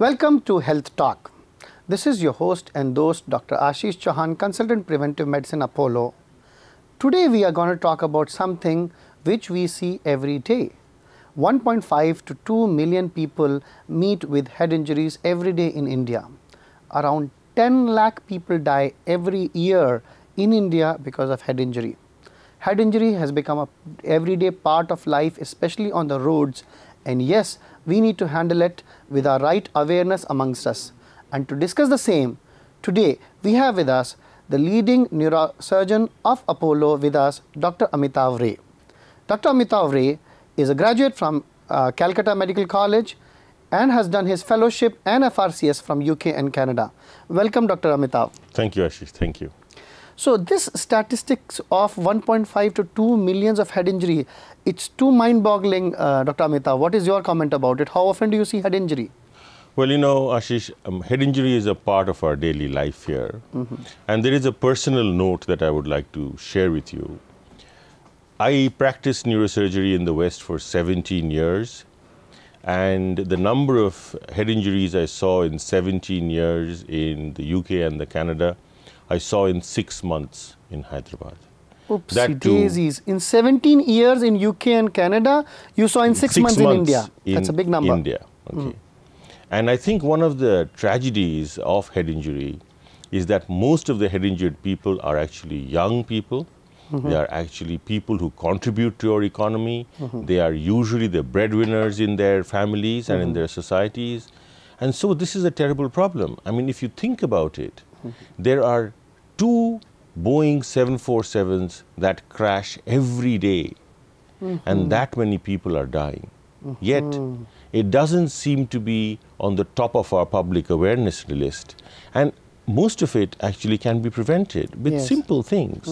Welcome to Health Talk. This is your host and host Dr. Ashish Chauhan, Consultant Preventive Medicine Apollo. Today we are going to talk about something which we see every day. 1.5 to 2 million people meet with head injuries every day in India. Around 10 lakh people die every year in India because of head injury. Head injury has become an everyday part of life, especially on the roads, and yes, we need to handle it with our right awareness amongst us. And to discuss the same, today we have with us the leading neurosurgeon of Apollo with us, Dr. Amitava Ray. Dr. Amitava Ray is a graduate from Calcutta Medical College and has done his fellowship and FRCS from UK and Canada. Welcome, Dr. Amitava. Thank you, Ashish. Thank you. So this statistics of 1.5 to 2 millions of head injury, it's too mind-boggling, Dr. Amitava. What is your comment about it? How often do you see head injury? Well, you know, Ashish, head injury is a part of our daily life here. And there is a personal note that I would like to share with you. I practiced neurosurgery in the West for 17 years. And the number of head injuries I saw in 17 years in the UK and the Canada, I saw in 6 months in Hyderabad. Oopsie daisies. In 17 years in UK and Canada, you saw in 6 months in India. That's a big number. India, okay. And I think one of the tragedies of head injury is that most of the head injured people are actually young people. They are actually people who contribute to our economy. They are usually the breadwinners in their families and in their societies. And so this is a terrible problem. I mean, if you think about it, there are 2 Boeing 747s that crash every day, and that many people are dying. Yet, it doesn't seem to be on the top of our public awareness list. And most of it actually can be prevented with simple things.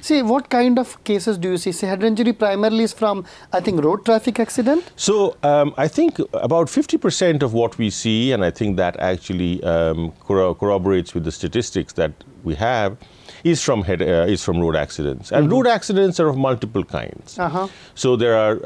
See, what kind of cases do you see? Say, head injury primarily is from, I think, road traffic accident? So, I think about 50% of what we see, and I think that actually corroborates with the statistics that we have, is from road accidents. And road accidents are of multiple kinds. So, there are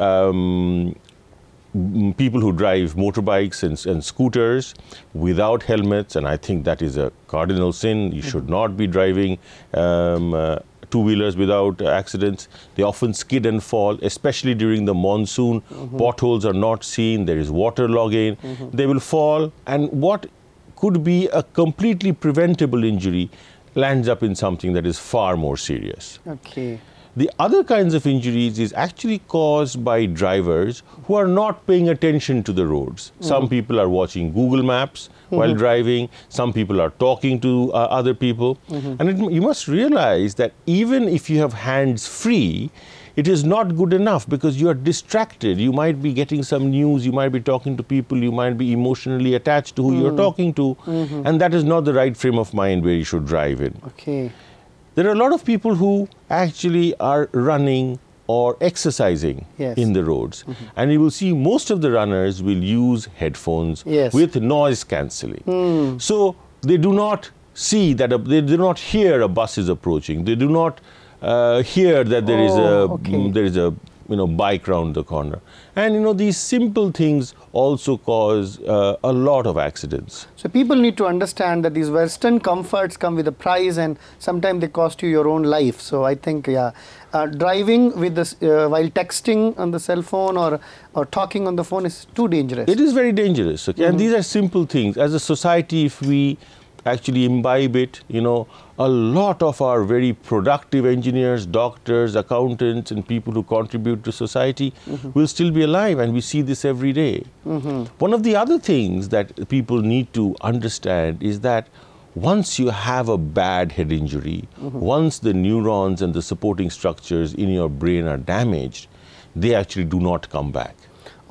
people who drive motorbikes and scooters without helmets, and I think that is a cardinal sin. You should not be driving two-wheelers without accidents. They often skid and fall, especially during the monsoon. Potholes are not seen, there is water logging. They will fall, and what could be a completely preventable injury lands up in something that is far more serious. Okay. The other kinds of injuries is actually caused by drivers who are not paying attention to the roads. Some people are watching Google Maps while driving. Some people are talking to other people. And you must realize that even if you have hands free, it is not good enough because you are distracted. You might be getting some news, you might be talking to people, you might be emotionally attached to who you're talking to. And that is not the right frame of mind where you should drive in. Okay. There are a lot of people who actually are running or exercising in the roads. And you will see most of the runners will use headphones with noise cancelling. So they do not see that, they do not hear a bus is approaching. They do not hear that there is a bike round the corner. And these simple things also cause a lot of accidents. So people need to understand that these Western comforts come with a price, and sometimes they cost you your own life. So I think, driving with this while texting on the cell phone or talking on the phone is too dangerous. It is very dangerous. Okay? And these are simple things. As a society, if we actually imbibe it, a lot of our very productive engineers, doctors, accountants, and people who contribute to society will still be alive, and we see this every day. One of the other things that people need to understand is that once you have a bad head injury, once the neurons and the supporting structures in your brain are damaged, they actually do not come back.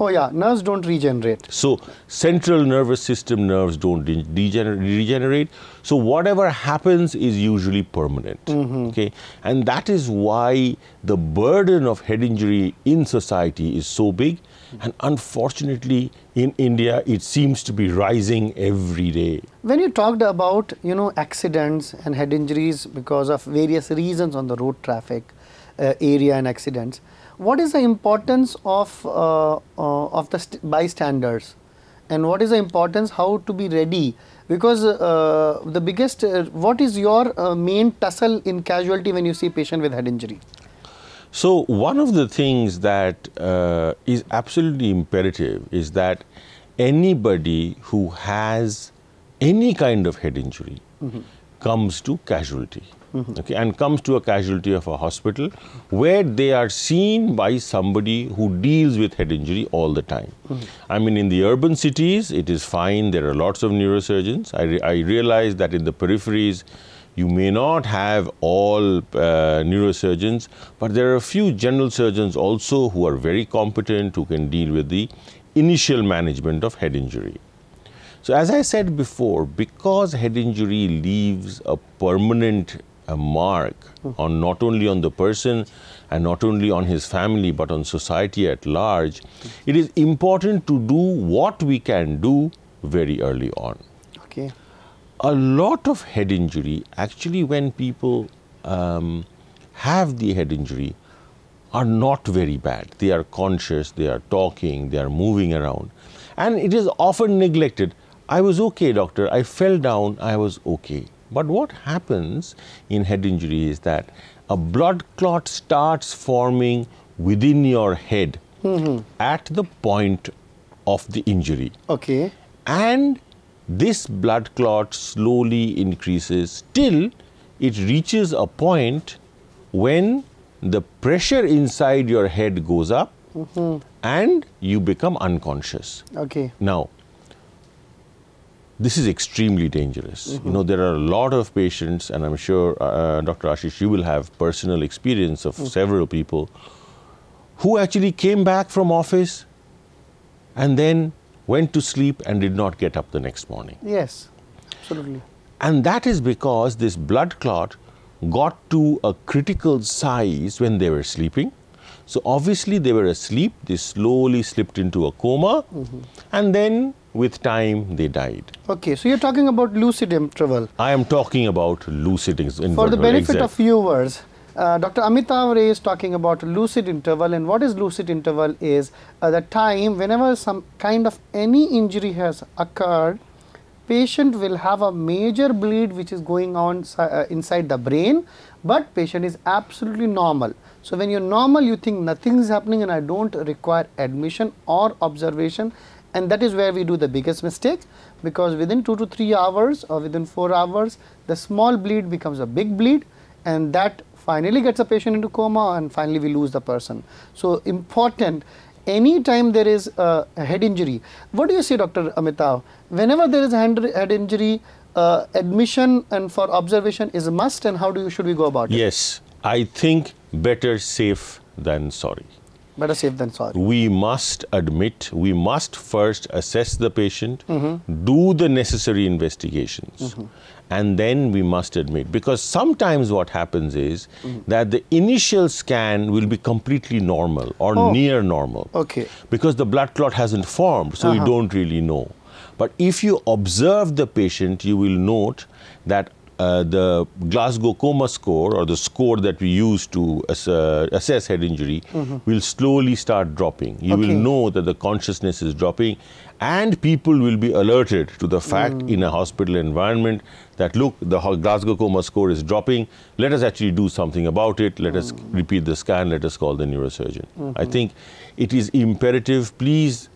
Oh yeah, nerves don't regenerate. So central nervous system nerves don't regenerate. So whatever happens is usually permanent. Okay, and that is why the burden of head injury in society is so big. And unfortunately, in India, it seems to be rising every day. When you talked about, accidents and head injuries because of various reasons on the road traffic area and accidents, what is the importance of the bystanders? and what is the importance, how to be ready? Because the biggest, what is your main tussle in casualty when you see patient with head injury? So one of the things that is absolutely imperative is that anybody who has any kind of head injury comes to casualty. Okay, and comes to a casualty of a hospital where they are seen by somebody who deals with head injury all the time. I mean, in the urban cities, it is fine. There are lots of neurosurgeons. I realize that in the peripheries, you may not have all neurosurgeons, but there are a few general surgeons also who are very competent, who can deal with the initial management of head injury. So as I said before, because head injury leaves a permanent mark on not only on the person and not only on his family but on society at large, it is important to do what we can do very early on. Okay. A lot of head injury, actually when people have the head injury, are not very bad. They are conscious, they are talking, they are moving around. And it is often neglected. I was okay, doctor, I fell down, I was okay. But what happens in head injury is that a blood clot starts forming within your head at the point of the injury. Okay. And this blood clot slowly increases till it reaches a point when the pressure inside your head goes up and you become unconscious. Okay. Now, this is extremely dangerous. You know, there are a lot of patients, and I'm sure, Dr. Ashish, you will have personal experience of several people who actually came back from office and then went to sleep and did not get up the next morning. Yes, absolutely. And that is because this blood clot got to a critical size when they were sleeping. So obviously they were asleep, they slowly slipped into a coma, and then with time they died. Okay, so you're talking about lucid interval. I am talking about lucid interval. For the benefit of viewers, Dr. Amitava Ray is talking about lucid interval, and what is lucid interval is the time whenever some kind of any injury has occurred, patient will have a major bleed which is going on inside the brain, but patient is absolutely normal. So when you're normal, you think nothing is happening and I don't require admission or observation, and that is where we do the biggest mistake, because within 2 to 3 hours or within 4 hours, the small bleed becomes a big bleed, and that finally gets a patient into coma, and finally we lose the person. So important, anytime there is a head injury, what do you say, Dr. Amitav? Whenever there is a head injury, admission and for observation is a must, and how should we go about it? Yes, I think better safe than sorry. Better safe than sorry. We must admit, we must first assess the patient, do the necessary investigations, and then we must admit. Because sometimes what happens is that the initial scan will be completely normal or near normal. Okay. Because the blood clot hasn't formed, so you don't really know. But if you observe the patient, you will note that the Glasgow Coma Score, or the score that we use to assess head injury, will slowly start dropping. You will know that the consciousness is dropping, and people will be alerted to the fact in a hospital environment that, look, the Glasgow Coma Score is dropping, let us actually do something about it, let us repeat the scan, let us call the neurosurgeon. I think it is imperative, please,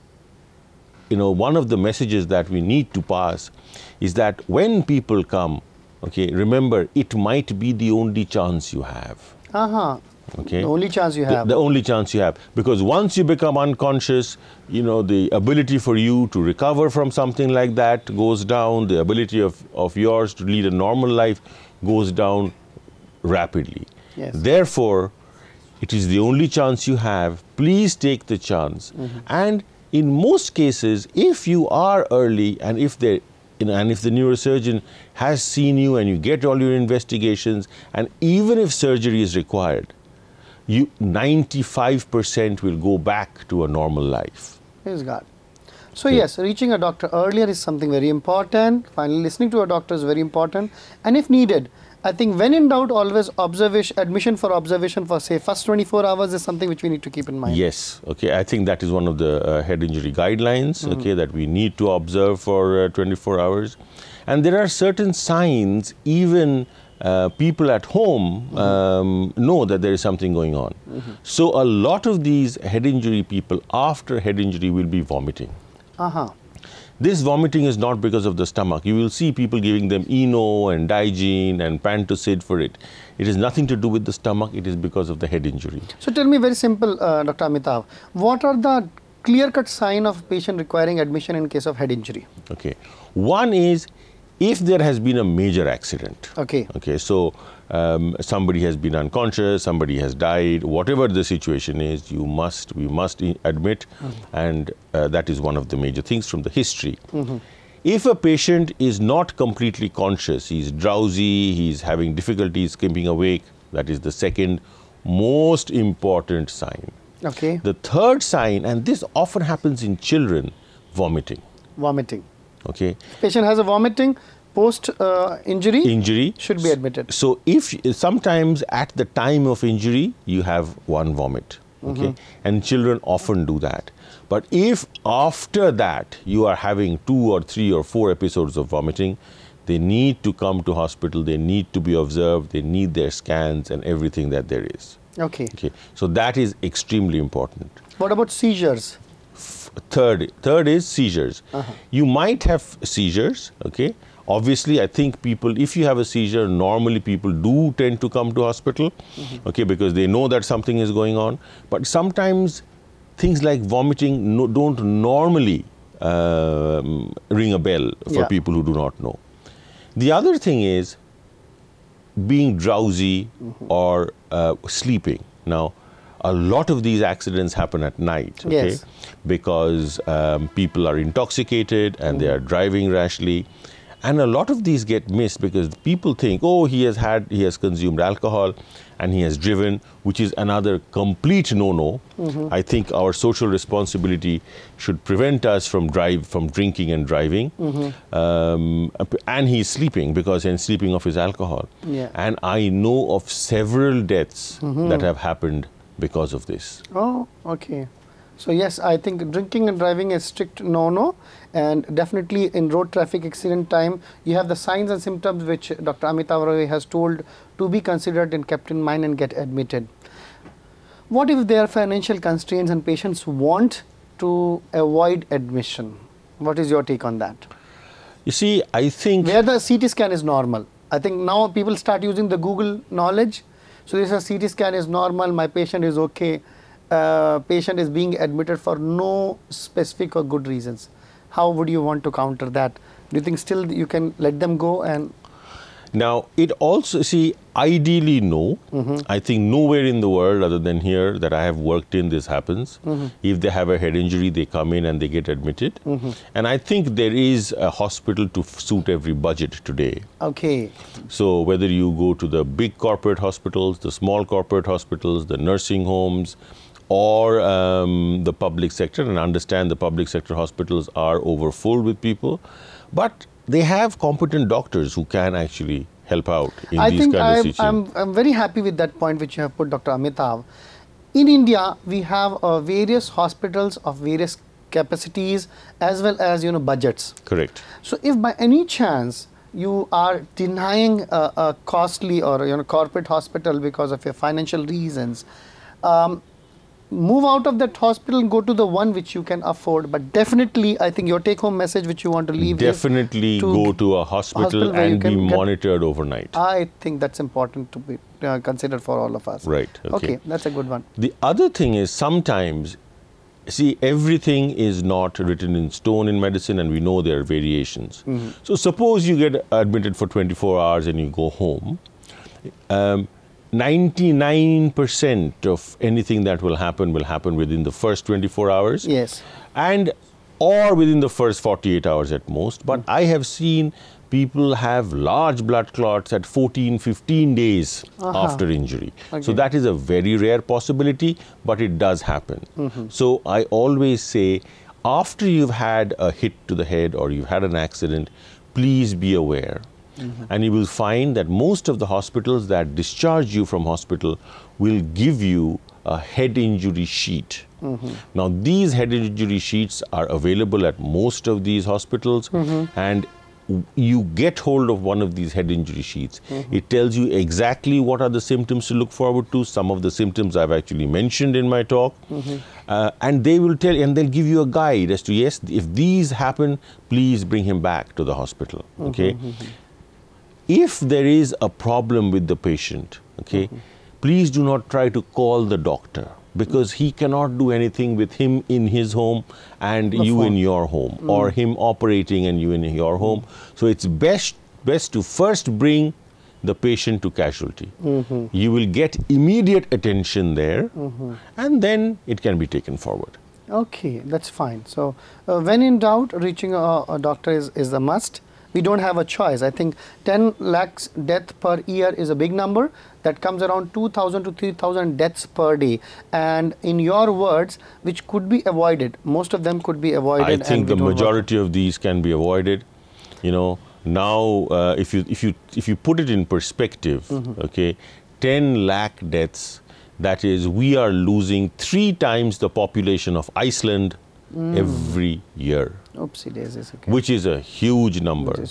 you know, one of the messages that we need to pass is that when people come, okay, remember, it might be the only chance you have. Okay? The only chance you have. The only chance you have. Because once you become unconscious, you know, the ability for you to recover from something like that goes down. The ability of yours to lead a normal life goes down rapidly. Yes. Therefore, it is the only chance you have. Please take the chance. And in most cases, if you are early and if the neurosurgeon has seen you and you get all your investigations, and even if surgery is required, 95% will go back to a normal life. Praise God. So yes, reaching a doctor earlier is something very important. Finally, listening to a doctor is very important. And if needed, I think when in doubt, always admission for observation for say first 24 hours is something which we need to keep in mind. Yes, okay. I think that is one of the head injury guidelines, okay, that we need to observe for 24 hours. And there are certain signs, even people at home know that there is something going on. So a lot of these head injury people after head injury will be vomiting. This vomiting is not because of the stomach. You will see people giving them Eno and Digene and Pantocid for it. It has nothing to do with the stomach. It is because of the head injury. So tell me very simple, Dr. Amitav, what are the clear-cut sign of patient requiring admission in case of head injury? Okay. One is if there has been a major accident. Okay. Okay. So somebody has been unconscious, somebody has died, whatever the situation is, we must admit, and that is one of the major things from the history. If a patient is not completely conscious, he's drowsy, he's having difficulties keeping awake, that is the second most important sign. Okay. The third sign, and this often happens in children, vomiting. Vomiting. Okay. Patient has a vomiting post injury should be admitted. So if sometimes at the time of injury you have one vomit, okay, and children often do that. But if after that you are having 2 or 3 or 4 episodes of vomiting, they need to come to hospital, they need to be observed, they need their scans and everything that there is. Okay. Okay. So that is extremely important. What about seizures? Third is seizures. You might have seizures, okay. Obviously, I think people, if you have a seizure, normally people do tend to come to hospital, okay, because they know that something is going on. But sometimes things like vomiting don't normally ring a bell for people who do not know. The other thing is being drowsy or sleeping. Now, a lot of these accidents happen at night, okay, because people are intoxicated and they are driving rashly. And a lot of these get missed because people think, oh, he has consumed alcohol and he has driven, which is another complete no-no. I think our social responsibility should prevent us from drinking and driving. And he's sleeping because he's sleeping off his alcohol. And I know of several deaths that have happened because of this. Oh, okay. So yes, I think drinking and driving is strict no-no, and definitely in road traffic accident time, you have the signs and symptoms which Dr. Amitava Ray has told to be considered and kept in mind and get admitted. What if there are financial constraints and patients want to avoid admission? What is your take on that? You see, I think where the CT scan is normal. I think now people start using the Google knowledge. So this is a CT scan is normal, my patient is okay. Patient is being admitted for no specific or good reasons. How would you want to counter that? Do you think still you can let them go? And now it also, see, ideally no. I think nowhere in the world other than here that I have worked in this happens. If they have a head injury, they come in and they get admitted. And I think there is a hospital to suit every budget today. Okay. So whether you go to the big corporate hospitals, the small corporate hospitals, the nursing homes, or the public sector, and understand the public sector hospitals are overfull with people, but they have competent doctors who can actually help out in these kind of situations. I'm very happy with that point which you have put, Dr. Amitav. In India, we have various hospitals of various capacities as well as budgets. Correct. So if by any chance you are denying a costly or corporate hospital because of your financial reasons, move out of that hospital and go to the one which you can afford. But definitely, I think your take-home message which you want to leave definitely go to a hospital and be monitored overnight. I think that's important to be considered for all of us. Right. Okay, that's a good one. The other thing is sometimes, see, everything is not written in stone in medicine, and we know there are variations. So suppose you get admitted for 24 hours and you go home. 99% of anything that will happen within the first 24 hours. Yes. And or within the first 48 hours at most. But I have seen people have large blood clots at 14, 15 days after injury. So that is a very rare possibility, but it does happen. So I always say, after you've had a hit to the head or you've had an accident, please be aware. And you will find that most of the hospitals that discharge you from hospital will give you a head injury sheet. Now, these head injury sheets are available at most of these hospitals, and you get hold of one of these head injury sheets. It tells you exactly what are the symptoms to look forward to. Some of the symptoms I've actually mentioned in my talk. And they will tell, and they'll give you a guide as to, yes, if these happen, please bring him back to the hospital. Okay. If there is a problem with the patient, okay, please do not try to call the doctor, because he cannot do anything with him in his home and you in your home, or him operating and you in your home. So it's best to first bring the patient to casualty. You will get immediate attention there, and then it can be taken forward. Okay, that's fine. So when in doubt, reaching a doctor is a must. We don't have a choice. I think 10 lakhs death per year is a big number. That comes around 2,000 to 3,000 deaths per day. And in your words, which could be avoided, most of them could be avoided. I think the majority of these can be avoided. You know, now if you put it in perspective, okay, 10 lakh deaths, that is, we are losing 3 times the population of Iceland every year. Oopsie daisies. Okay. Which is a huge number.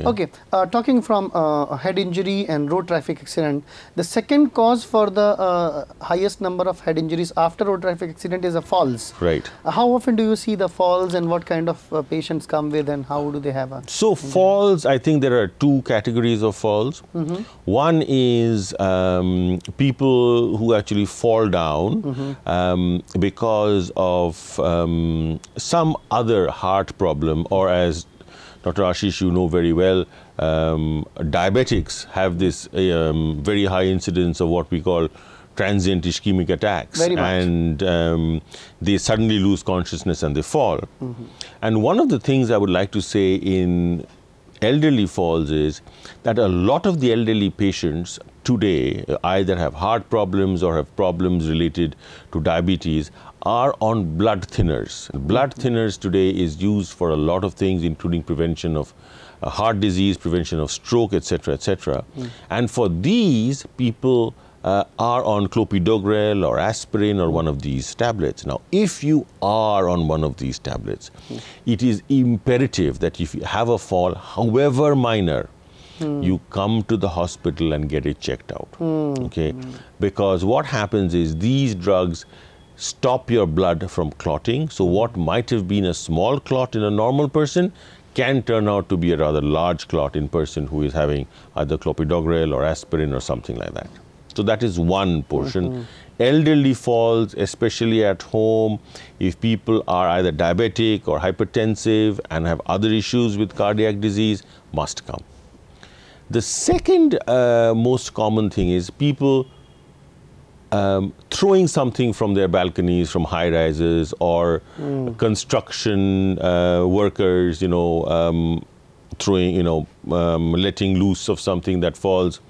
Okay, talking from head injury and road traffic accident, the second cause for the highest number of head injuries after road traffic accident is a falls. Right. How often do you see the falls, and what kind of patients come with, and how do they have a... So falls, I think there are 2 categories of falls. One is people who actually fall down because of some other heart problem, or as Dr. Ashish, you know very well, diabetics have this very high incidence of what we call transient ischemic attacks, and they suddenly lose consciousness and they fall. And one of the things I would like to say in elderly falls is that a lot of the elderly patients today either have heart problems or have problems related to diabetes are on blood thinners. Blood thinners today is used for a lot of things, including prevention of heart disease, prevention of stroke, etc., etc. And for these, people are on clopidogrel or aspirin or one of these tablets. Now, if you are on one of these tablets, it is imperative that if you have a fall, however minor, you come to the hospital and get it checked out. Okay? Because what happens is these drugs stop your blood from clotting. So what might have been a small clot in a normal person can turn out to be a rather large clot in a person who is having either clopidogrel or aspirin or something like that. So that is one portion. Elderly falls, especially at home, if people are either diabetic or hypertensive and have other issues with cardiac disease, must come. The second most common thing is people throwing something from their balconies, from high rises, or construction workers, you know, throwing, you know, letting loose of something that falls.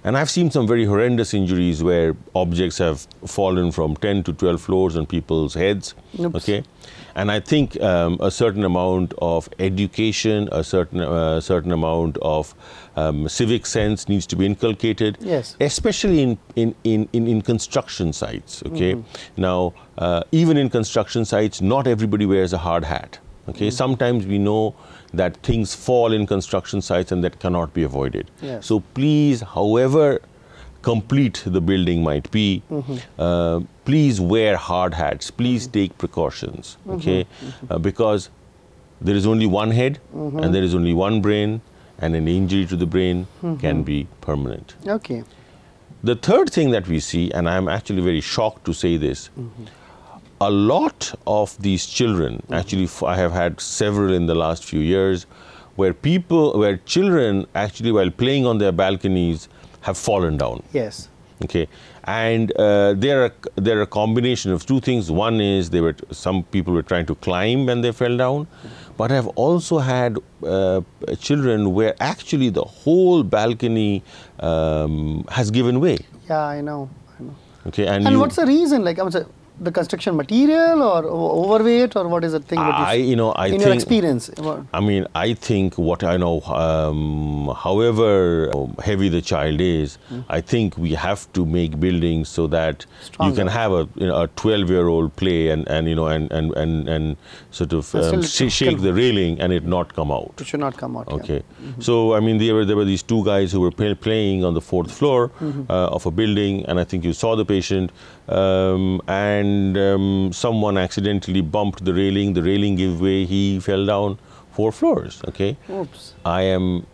And I've seen some very horrendous injuries where objects have fallen from 10 to 12 floors on people's heads. Okay, and I think a certain amount of education, a certain amount of civic sense needs to be inculcated. Yes. Especially in construction sites. Okay. Now, even in construction sites, not everybody wears a hard hat. Okay. Sometimes we know that things fall in construction sites and that cannot be avoided. Yes. So please, however complete the building might be, please wear hard hats. Please take precautions. Okay, because there is only one head and there is only one brain, and an injury to the brain can be permanent. Okay. The third thing that we see, and I am actually very shocked to say this, a lot of these children, actually I have had several in the last few years, where children actually while playing on their balconies have fallen down. Yes. Okay, and there are a combination of 2 things. One is some people were trying to climb and they fell down, but I've also had children where actually the whole balcony has given way. Yeah, I know. Okay, and what's the reason? Like, the construction material or overweight, or what is the thing? I in think, your experience. I mean, I think what I know, however heavy the child is, I think we have to make buildings so that you can have a 12-year-old play and sort of shake the railing and it not come out. It should not come out. Okay. So I mean, there were these two guys who were playing on the 4th floor of a building, and I think you saw the patient, and someone accidentally bumped the railing gave way, he fell down 4 floors. Okay. Oops. I am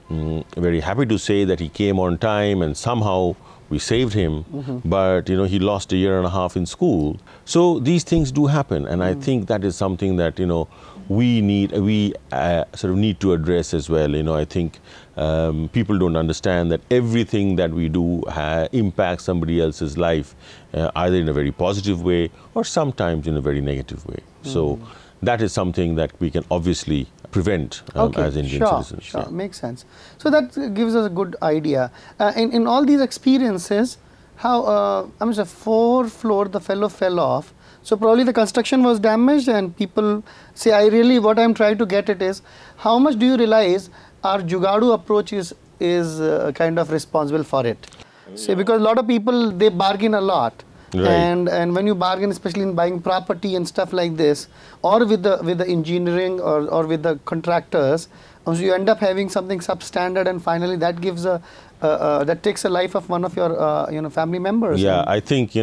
very happy to say that he came on time and somehow we saved him, but he lost 1.5 years in school. So these things do happen, and I think that is something that we sort of need to address as well. I think people don't understand that everything that we do impacts somebody else's life, either in a very positive way or sometimes in a very negative way. So that is something that we can obviously prevent as Indian citizens. Sure, yeah. makes sense. So that gives us a good idea. In all these experiences, how I mean, 4th floor, the fellow fell off. So probably the construction was damaged, and people say, what I'm trying to get at is, how much do you realize our Jugadu approach is kind of responsible for it? Say, because a lot of people, they bargain a lot. Right. And when you bargain, especially in buying property and stuff like this, or with the engineering or with the contractors, so you end up having something substandard, and finally that gives that takes a life of one of your family members. Yeah, I think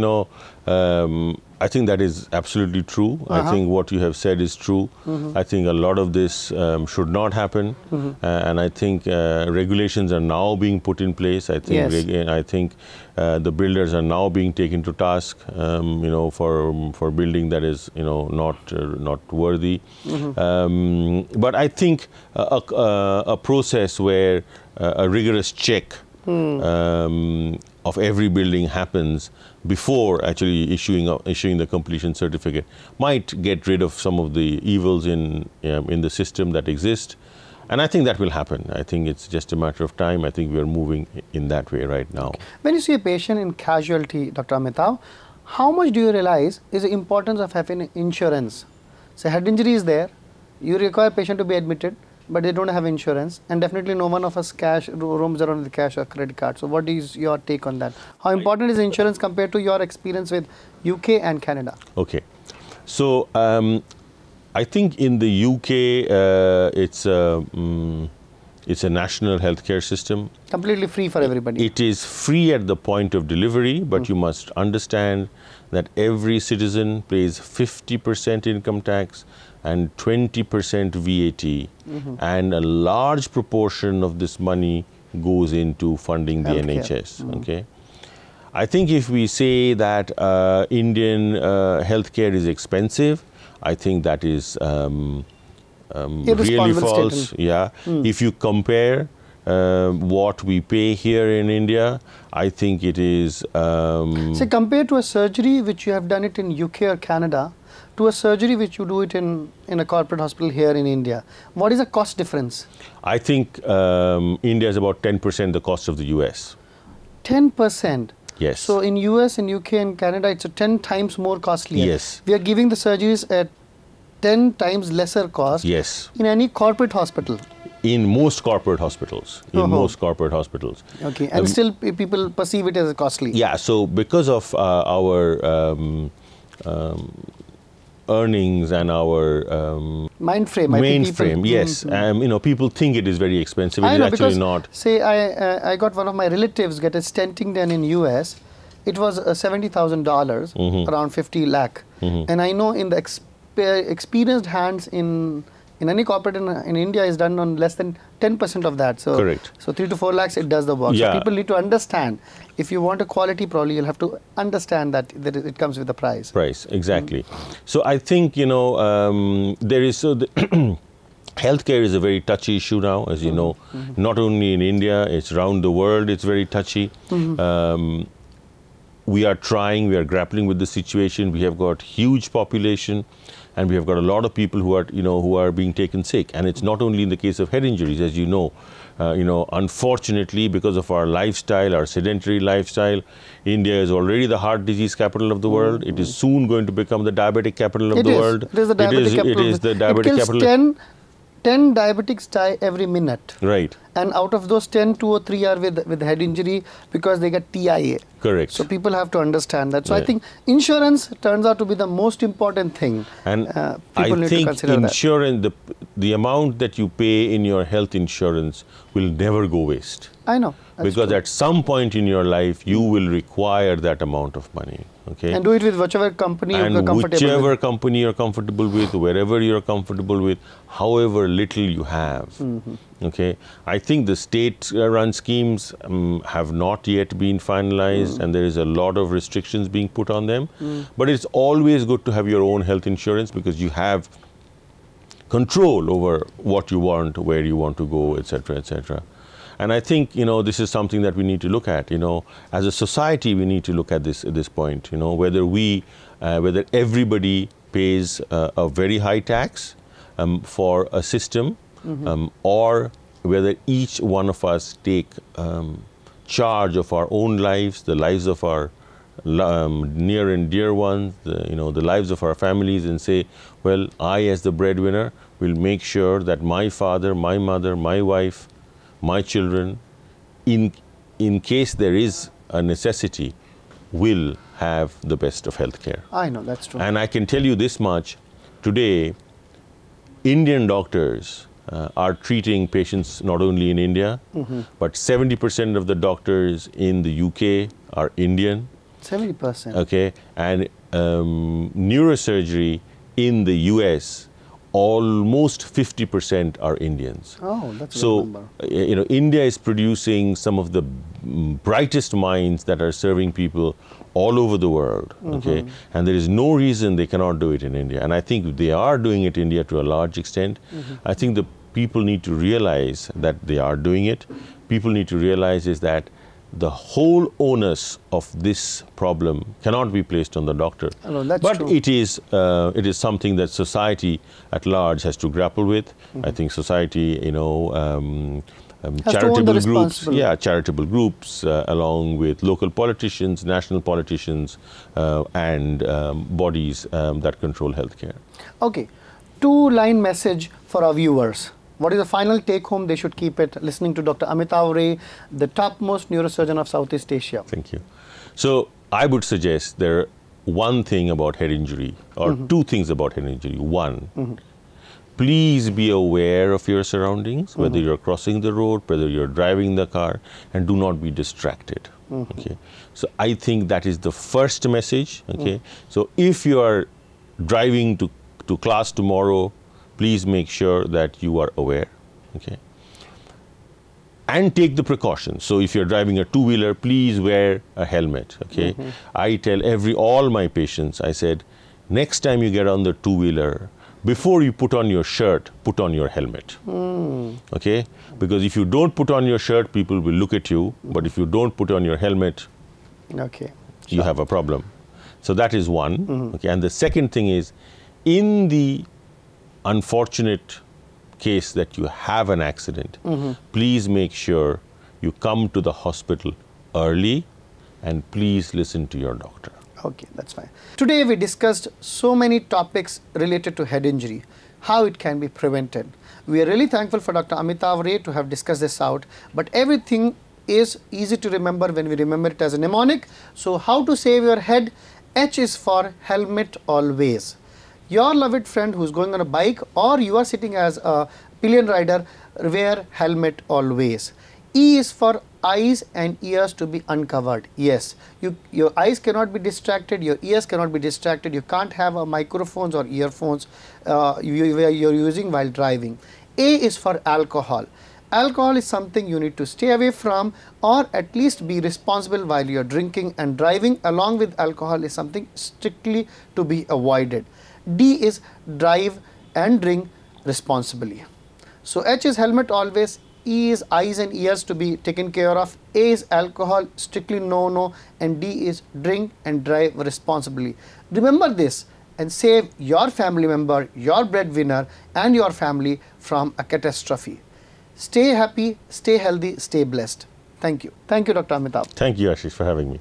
I think that is absolutely true. I think what you have said is true. I think a lot of this should not happen, and I think regulations are now being put in place. I think I think the builders are now being taken to task, for building that is not worthy. But I think a process where a rigorous check of every building happens before actually issuing the completion certificate might get rid of some of the evils in the system that exist, and I think that will happen. I think it's just a matter of time. I think we are moving in that way right now. Okay. When you see a patient in casualty, Dr. Amitava, how much do you realize is the importance of having insurance? So head injury is there, you require patient to be admitted, but they don't have insurance, and definitely no one of us roams around with cash or credit card. So what is your take on that? How important is insurance compared to your experience with UK and Canada? Okay, so I think in the UK it's a national healthcare system. Completely free for everybody. It is free at the point of delivery, but you must understand that every citizen pays 50% income tax and 20% VAT, and a large proportion of this money goes into funding the NHS. Okay, I think if we say that Indian healthcare is expensive, I think that is really false. Statement. Yeah, if you compare what we pay here in India, I think it is. Say, compared to a surgery which you have done it in UK or Canada, to a surgery which you do it in a corporate hospital here in India, what is the cost difference? I think India is about 10% the cost of the US. 10%? Yes. So in US, in UK and Canada, it's 10 times more costly. Yes. We are giving the surgeries at 10 times lesser cost. Yes. In any corporate hospital. In most corporate hospitals. In most corporate hospitals. Okay. And still people perceive it as costly. Yeah. So because of our earnings and our mainframe, yes. People think it is very expensive. It is actually not. Say I got one of my relatives get a stenting done in US. It was $70,000, around 50 lakh. And I know in the experienced hands in any corporate in India is done on less than 10% of that. So, correct. So 3 to 4 lakhs it does the work. Yeah. So people need to understand. If you want a quality, probably you'll have to understand that it comes with a price. Price, exactly. So I think there is healthcare is a very touchy issue now, as you know. Not only in India, it's around the world. It's very touchy. we are trying, we are grappling with the situation. We have got huge population, and we have got a lot of people who are, who are being taken sick. And it's not only in the case of head injuries, as you know, unfortunately, because of our lifestyle, our sedentary lifestyle, India is already the heart disease capital of the world. It is soon going to become the diabetic capital of the world. It is the diabetic capital. It is the diabetic capital. It kills 10 diabetics die every minute. Right. And out of those 10, 2 or 3 are with head injury because they get TIA. Correct. So people have to understand that. So I think insurance turns out to be the most important thing. And people need to consider insurance, the amount that you pay in your health insurance will never go waste. I know. Because at some point in your life, you will require that amount of money. Okay. And do it with whichever company you're comfortable with. Whichever company you're comfortable with, wherever you're comfortable with, however little you have. Okay. I think the state-run schemes have not yet been finalized, and there is a lot of restrictions being put on them. But it's always good to have your own health insurance because you have control over what you want, where you want to go, etc., etc. And I think, this is something that we need to look at. As a society, we need to look at this at this point. Whether whether everybody pays a very high tax for a system, or whether each one of us take charge of our own lives, the lives of our near and dear ones, the lives of our families, and say, well, I as the breadwinner will make sure that my father, my mother, my wife, my children, in case there is a necessity, will have the best of health care. I know, that's true. And I can tell you this much, today, Indian doctors are treating patients not only in India, but 70% of the doctors in the UK are Indian. 70%? Okay, and neurosurgery in the US, almost 50% are Indians. Oh, that's a good number. So, India is producing some of the brightest minds that are serving people all over the world, okay? And there is no reason they cannot do it in India. And I think they are doing it in India to a large extent. I think the people need to realize that they are doing it. People need to realize is that the whole onus of this problem cannot be placed on the doctor. No, that's but true. it is something that society at large has to grapple with. I think society, charitable groups, charitable groups, along with local politicians, national politicians, and bodies that control healthcare. Okay, 2-line message for our viewers. What is the final take home they should keep it listening to Dr. Amitava Ray, the topmost neurosurgeon of Southeast Asia? Thank you. So I would suggest there one thing about head injury, or two things about head injury. One, please be aware of your surroundings, whether you're crossing the road, whether you're driving the car, and do not be distracted. Okay. So I think that is the first message. Okay. So if you are driving to class tomorrow, please make sure that you are aware, okay? And take the precautions. So if you're driving a two-wheeler, please wear a helmet, okay? I tell all my patients, I said, next time you get on the two-wheeler, before you put on your shirt, put on your helmet, okay? Because if you don't put on your shirt, people will look at you, but if you don't put on your helmet, you have a problem. So that is one, okay? And the second thing is, in the unfortunate case that you have an accident, please make sure you come to the hospital early, and please listen to your doctor. Okay, that's fine. Today we discussed so many topics related to head injury, how it can be prevented. We are really thankful for Dr. Amitava Ray to have discussed this out, but everything is easy to remember when we remember it as a mnemonic. So how to save your head? H is for helmet always. Your loved friend who's going on a bike, or you are sitting as a pillion rider, wear helmet always. E is for eyes and ears to be uncovered. Yes, your eyes cannot be distracted, your ears cannot be distracted. You can't have microphones or earphones you're using while driving. A is for alcohol. Alcohol is something you need to stay away from, or at least be responsible while you're drinking, and driving along with alcohol is something strictly to be avoided. D is drive and drink responsibly. So H is helmet always, E is eyes and ears to be taken care of. A is alcohol, strictly no, no. And D is drink and drive responsibly. Remember this and save your family member, your breadwinner, and your family from a catastrophe. Stay happy, stay healthy, stay blessed. Thank you. Thank you, Dr. Amitava. Thank you, Ashish, for having me.